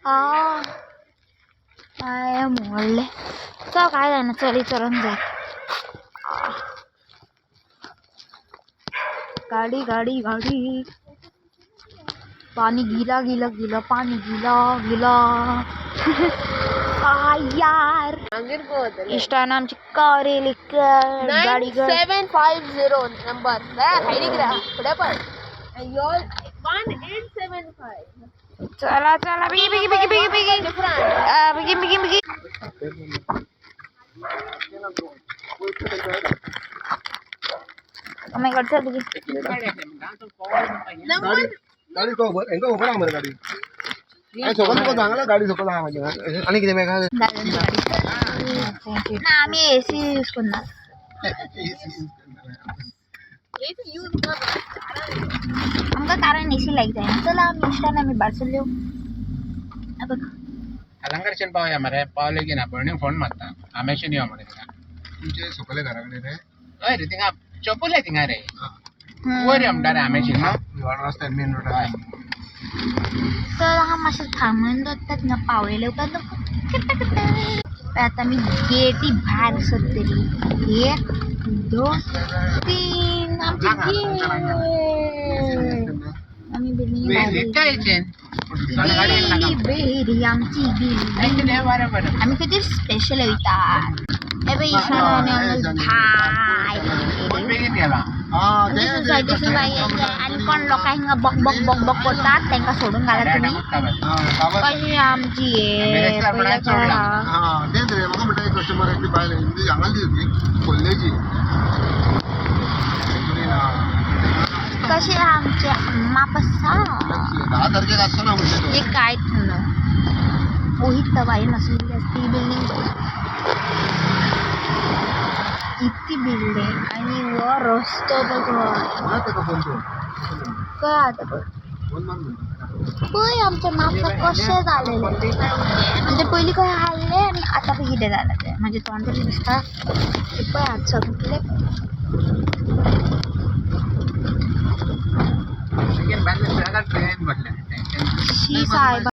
काय मोडले चल काय जाय ना चली चरण जाय गाड़ी गाड़ी गाड़ी पानी गीला गीला गीला पानी गीला गीला यार इष्टा नाम कार गाड़ी 9750 नंबर पुढे पण 1875 चला चला बिगी बिगी बिगी बिगी बिगी बिगी बिगी बिगी oh my god चल बिगी गाड़ी को एंगो ऊपर आ मेरी गाड़ी आई सोकन को सांगला गाड़ी सोकन आ म्हणजे आणि किती मेगा ना आम्ही एसी यूज करणार आमका कारण एसी लाईक जाय चला आम्ही इष्टाना मी बारसल्यो बघ अलंकर्षण पावया मरे पावले की ना पण फोन मारता आमेशन येऊ म्हणे तुमचे सोकले घराकडे रे अरे रे तिंगा चप्पल आहे तिंगा रे वर आमदार आमेशन ना निवाड रस्ता मेन रोड आहे तर हा मासे थांबून जातात ना पावले लवकर आता मी गेटी बाहेर सध्या 1 2 3 आमची आम्ही बिल्डिंग बेरी आमची बिल्डिंग आम्ही किती स्पेशल येतात सोसायटीची बाई आणि कोण लोक हिंगा बक बक बक बक करतात त्यांना सोडून घाला तुम्ही कशी आमची तेच रे मग म्हटलं कस्टमर एकटी पाहिले म्हणजे सांगायची होती कोल्ह्याची कशी आमचे अम्मा पसा 10 तारखेला असतो ना म्हणजे हे काय ओहित बाई नसलेली असती बिल्डिंग किती बिल्डिंग आणि वर रस्तो बघ काय आता बघ होय आमच्या नामचा कसे झालेले म्हणजे पहिली काय हालले आणि आता पण किती झालं ते म्हणजे तोंड तरी दिसतात ते पण आज संपले ट्रेन बदले शी साहेब